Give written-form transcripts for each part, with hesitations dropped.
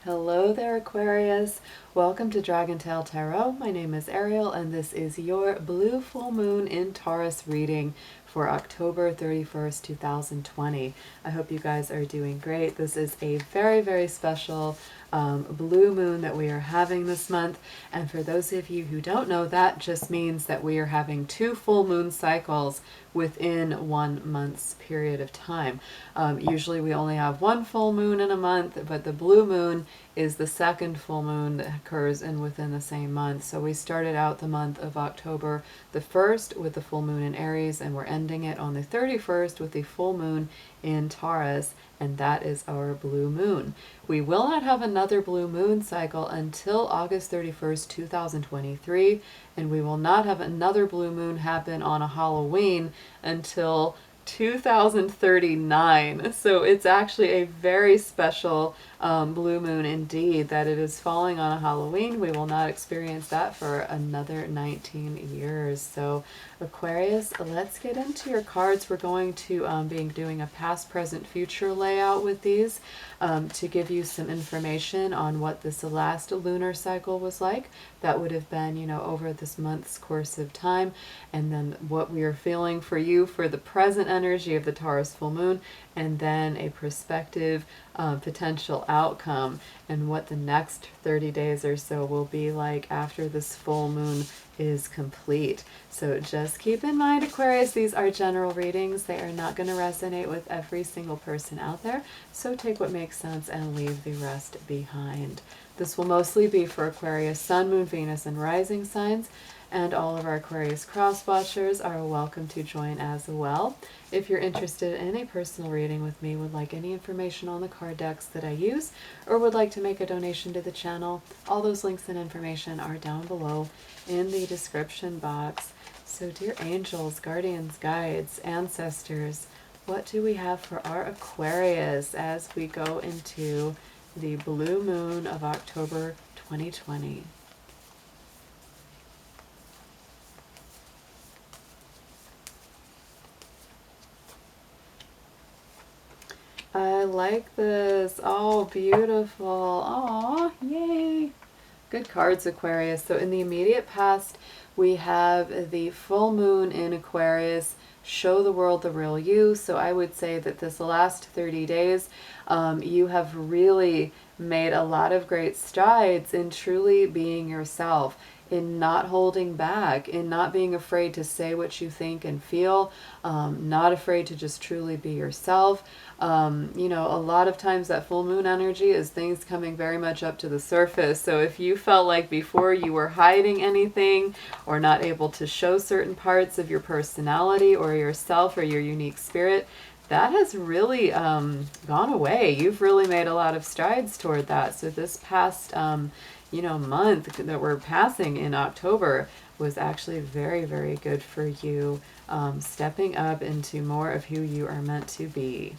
Hello there, Aquarius. Welcome to DragonTaleTarot. My name is Ariel, and this is your blue full moon in Taurus reading for October 31st, 2020. I hope you guys are doing great. This is a very, very special blue moon that we are having this month. And for those of you who don't know, that just means that we are having 2 full moon cycles within 1 month's period of time. Usually we only have 1 full moon in a month, but the blue moon is the second full moon that occurs within the same month. So we started out the month of October the 1st with the full moon in Aries, and we're ending it on the 31st with the full moon in Taurus, and that is our blue moon. We will not have another blue moon cycle until August 31st, 2023, and we will not have another blue moon happen on a Halloween until 2039. So it's actually a very special blue moon indeed that it is falling on a Halloween. We will not experience that for another 19 years. So Aquarius, let's get into your cards. We're going to be doing a past, present, future layout with these to give you some information on what this last lunar cycle was like. That would have been, over this month's course of time, and then what we are feeling for you for the present energy of the Taurus full moon, and then a prospective potential outcome and what the next 30 days or so will be like after this full moon is complete. So just keep in mind, Aquarius, these are general readings. They are not going to resonate with every single person out there, so take what makes sense and leave the rest behind. This will mostly be for Aquarius, Sun, Moon, Venus, and Rising signs, and all of our Aquarius cross watchers are welcome to join as well. If you're interested in a personal reading with me, would like any information on the card decks that I use, or would like to make a donation to the channel, all those links and information are down below in the description box. So dear angels, guardians, guides, ancestors, what do we have for our Aquarius as we go into the blue moon of October 2020? I like this. Oh, beautiful. Oh, yay. Good cards, Aquarius. So in the immediate past, we have the full moon in Aquarius. Show the world the real you. So I would say that this last 30 days, you have really made a lot of great strides in truly being yourself, in not holding back, in not being afraid to say what you think and feel, not afraid to just truly be yourself. A lot of times that full moon energy is things coming very much up to the surface. So if you felt like before you were hiding anything or not able to show certain parts of your personality or yourself or your unique spirit, that has really gone away. You've really made a lot of strides toward that. So this past month that we're passing in October was actually very, very good for you, stepping up into more of who you are meant to be.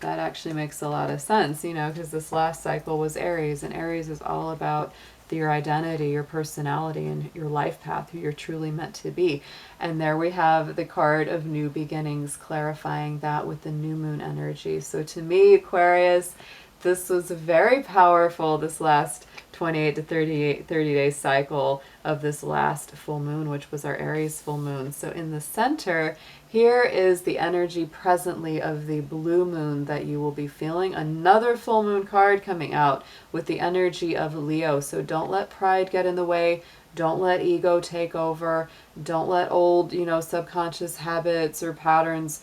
That actually makes a lot of sense, because this last cycle was Aries, and Aries is all about your identity, your personality, and your life path, who you're truly meant to be. And there we have the card of new beginnings, clarifying that with the new moon energy. So to me, Aquarius, this was very powerful, this last 28 to 30 day cycle of this last full moon, which was our Aries full moon. So in the center, here is the energy presently of the blue moon that you will be feeling. Another full moon card coming out with the energy of Leo. So don't let pride get in the way. Don't let ego take over. Don't let old, subconscious habits or patterns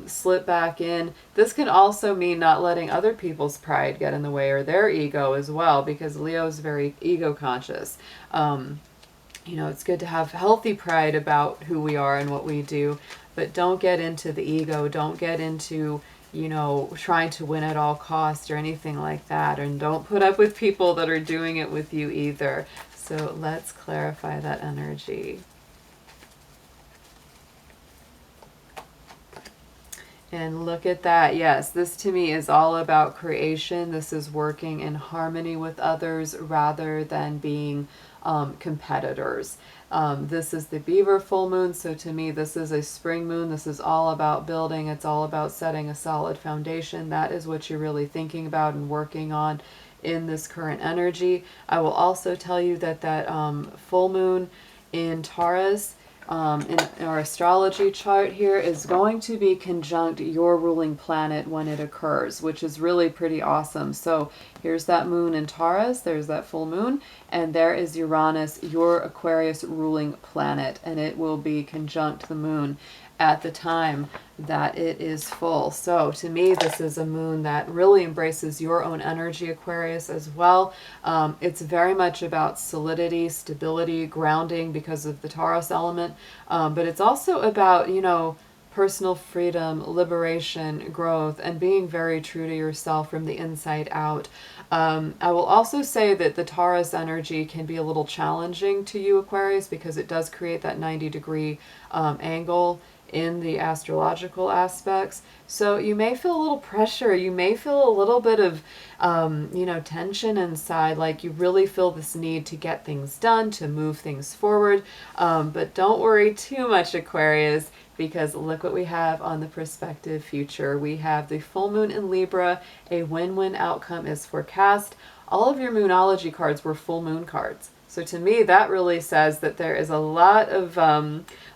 slip back in. This can also mean not letting other people's pride get in the way or their ego as well, because Leo is very ego conscious. It's good to have healthy pride about who we are and what we do, but don't get into the ego. Don't get into, trying to win at all costs or anything like that. And don't put up with people that are doing it with you either. So let's clarify that energy. And look at that. Yes, this to me is all about creation. This is working in harmony with others rather than being competitors. This is the Beaver full moon, so to me this is a spring moon. This is all about building. It's all about setting a solid foundation. That is what you're really thinking about and working on in this current energy. I will also tell you that full moon in Taurus, in our astrology chart here, is going to be conjunct your ruling planet when it occurs, which is really pretty awesome. So here's that moon in Taurus, there's that full moon, and there is Uranus, your Aquarius ruling planet, and it will be conjunct the moon at the time that it is full. So to me, this is a moon that really embraces your own energy, Aquarius, as well. It's very much about solidity, stability, grounding because of the Taurus element, but it's also about, you know, personal freedom, liberation, growth, and being very true to yourself from the inside out. I will also say that the Taurus energy can be a little challenging to you, Aquarius, because it does create that 90-degree angle in the astrological aspects. So you may feel a little pressure. You may feel a little bit of, you know, tension inside, like you really feel this need to get things done, to move things forward. But don't worry too much, Aquarius, because look what we have on the prospective future. We have the full moon in Libra. A win-win outcome is forecast. All of your moonology cards were full moon cards. So to me, that really says that there is a lot of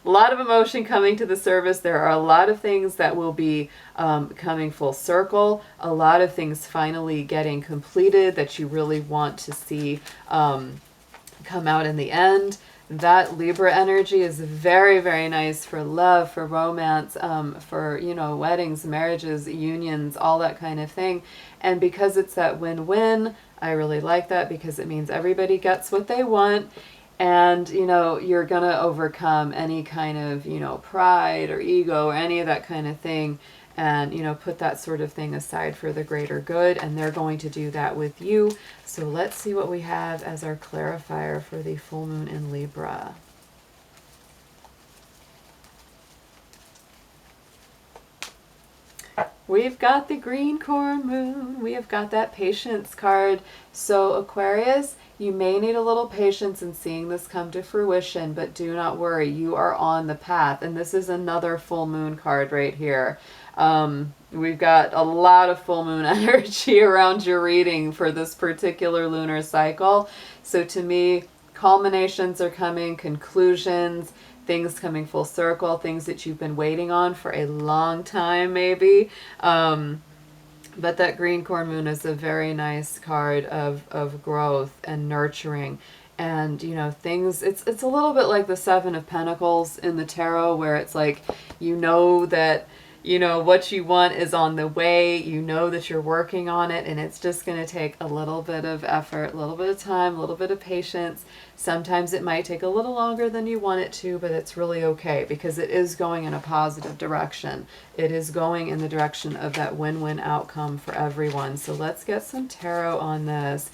emotion coming to the surface. There are a lot of things that will be coming full circle. A lot of things finally getting completed that you really want to see come out in the end. That Libra energy is very, very nice for love, for romance, for, you know, weddings, marriages, unions, all that kind of thing. And because it's that win-win, I really like that, because it means everybody gets what they want. And, you know, you're going to overcome any kind of, you know, pride or ego or any of that kind of thing. And, you know, put that sort of thing aside for the greater good. And they're going to do that with you. So let's see what we have as our clarifier for the full moon in Libra. We've got the green corn moon. We have got that patience card. So Aquarius, you may need a little patience in seeing this come to fruition, but do not worry. You are on the path. And this is another full moon card right here. We've got a lot of full moon energy around your reading for this particular lunar cycle. So to me, culminations are coming, conclusions, things coming full circle, things that you've been waiting on for a long time maybe. But that green corn moon is a very nice card of growth and nurturing. And, you know, things, it's a little bit like the Seven of Pentacles in the tarot, where it's like, you know that, you know, what you want is on the way, you know that you're working on it, and it's just going to take a little bit of effort, a little bit of time, a little bit of patience. Sometimes it might take a little longer than you want it to, but it's really okay, because it is going in a positive direction. It is going in the direction of that win-win outcome for everyone. So let's get some tarot on this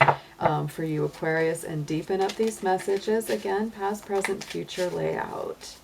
for you, Aquarius, and deepen up these messages. Again, past, present, future layout.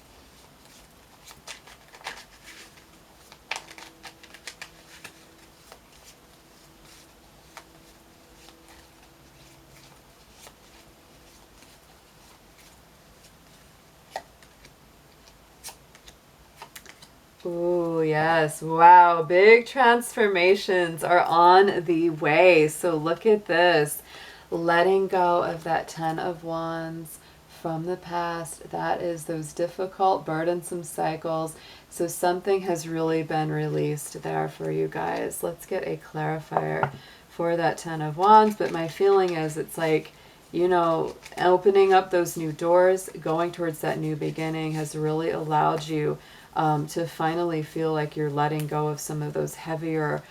Ooh, yes. Wow. Big transformations are on the way. So look at this. Letting go of that Ten of Wands from the past. That is those difficult, burdensome cycles. So something has really been released there for you guys. Let's get a clarifier for that Ten of Wands. But my feeling is it's like, you know, opening up those new doors, going towards that new beginning has really allowed you to finally feel like you're letting go of some of those heavier,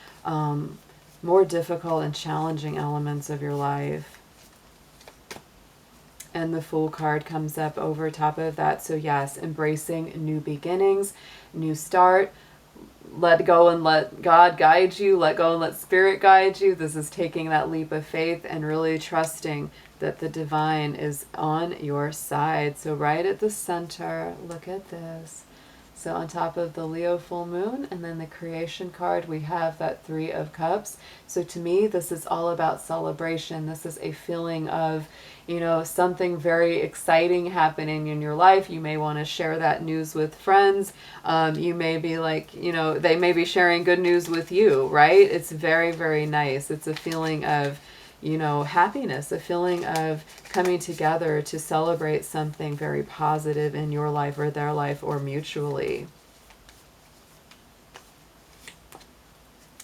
more difficult and challenging elements of your life. And the Fool card comes up over top of that. So yes, embracing new beginnings, new start. Let go and let God guide you. Let go and let Spirit guide you. This is taking that leap of faith and really trusting that the divine is on your side. So right at the center, look at this. So on top of the Leo full moon and then the creation card, we have that Three of Cups. So to me, this is all about celebration. This is a feeling of, you know, something very exciting happening in your life. You may want to share that news with friends. You may be like, you know, they may be sharing good news with you, right? It's very, very nice. It's a feeling of, you know, happiness, a feeling of coming together to celebrate something very positive in your life or their life or mutually.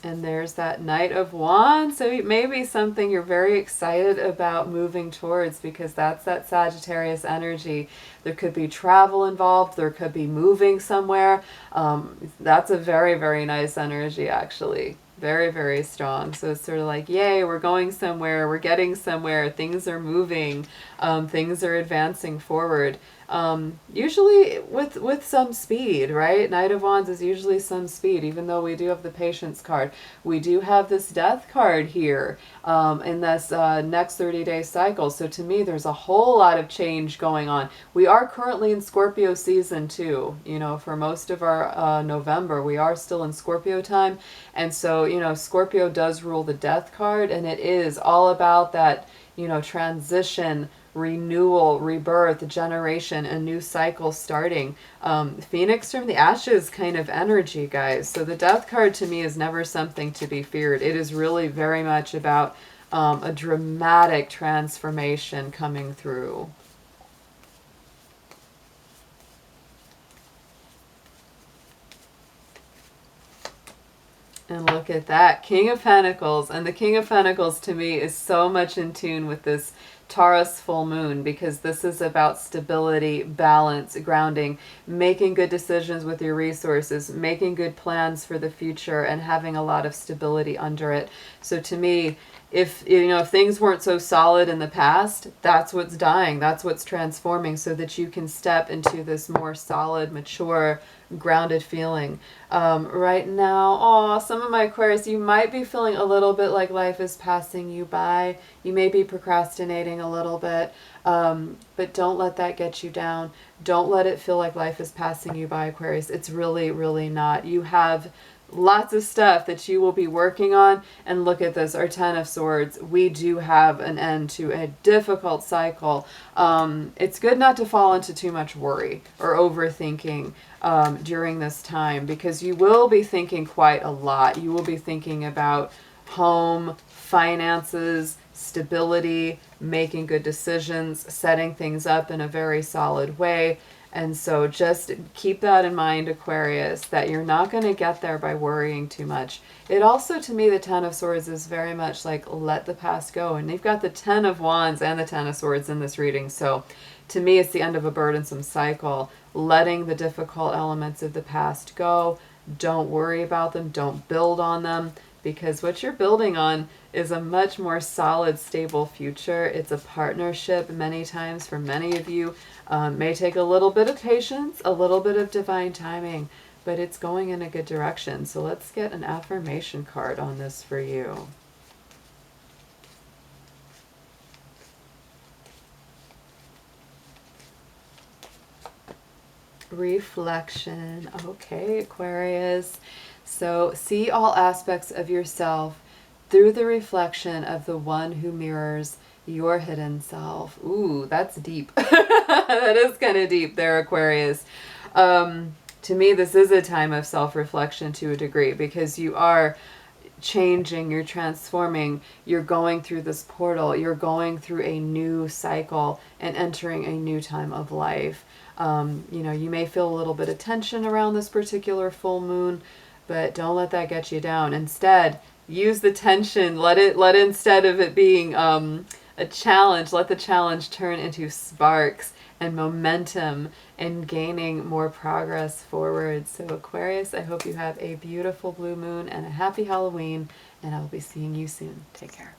And there's that Knight of Wands. So it may be something you're very excited about moving towards, because that's that Sagittarius energy. There could be travel involved. There could be moving somewhere. That's a very, very nice energy, actually. Very, very strong. So it's sort of like, yay, we're going somewhere, we're getting somewhere, things are moving, things are advancing forward. Usually with some speed, right? Knight of Wands is usually some speed, even though we do have the Patience card. We do have this Death card here in this next 30-day cycle. So to me, there's a whole lot of change going on. We are currently in Scorpio season too. You know, for most of our November, we are still in Scorpio time. And so, you know, Scorpio does rule the Death card, and it is all about that, you know, transition, renewal, rebirth, generation, a new cycle starting. Phoenix from the ashes kind of energy, guys. So the Death card to me is never something to be feared. It is really very much about a dramatic transformation coming through. And look at that, King of Pentacles. And the King of Pentacles to me is so much in tune with this Taurus full moon, because this is about stability, balance, grounding, making good decisions with your resources, making good plans for the future, and having a lot of stability under it. So to me, if things weren't so solid in the past, that's what's dying, that's what's transforming, so that you can step into this more solid, mature, grounded feeling. Right now, some of my Aquarius, you might be feeling a little bit like life is passing you by. You may be procrastinating a little bit, but don't let that get you down. Don't let it feel like life is passing you by, Aquarius. It's really, really not. You have lots of stuff that you will be working on. And look at this, our Ten of Swords. We do have an end to a difficult cycle. It's good not to fall into too much worry or overthinking during this time, because you will be thinking quite a lot. You will be thinking about home, finances, stability, making good decisions, setting things up in a very solid way. And so just keep that in mind, Aquarius, that you're not going to get there by worrying too much. It also, to me, the Ten of Swords is very much like let the past go. And you've got the Ten of Wands and the Ten of Swords in this reading. So to me, it's the end of a burdensome cycle, letting the difficult elements of the past go. Don't worry about them. Don't build on them, because what you're building on is a much more solid, stable future. It's a partnership many times for many of you. May take a little bit of patience, a little bit of divine timing, but it's going in a good direction. So let's get an affirmation card on this for you. Reflection. Okay, Aquarius. So see all aspects of yourself through the reflection of the one who mirrors your hidden self. Ooh, that's deep. That is kind of deep there, Aquarius. To me, this is a time of self-reflection to a degree, because you are changing, you're transforming, you're going through this portal, you're going through a new cycle and entering a new time of life. You may feel a little bit of tension around this particular full moon, but don't let that get you down. Instead, use the tension. Let instead of it being a challenge, let the challenge turn into sparks and momentum and gaining more progress forward. So Aquarius, I hope you have a beautiful blue moon and a happy Halloween, and I'll be seeing you soon. Take care.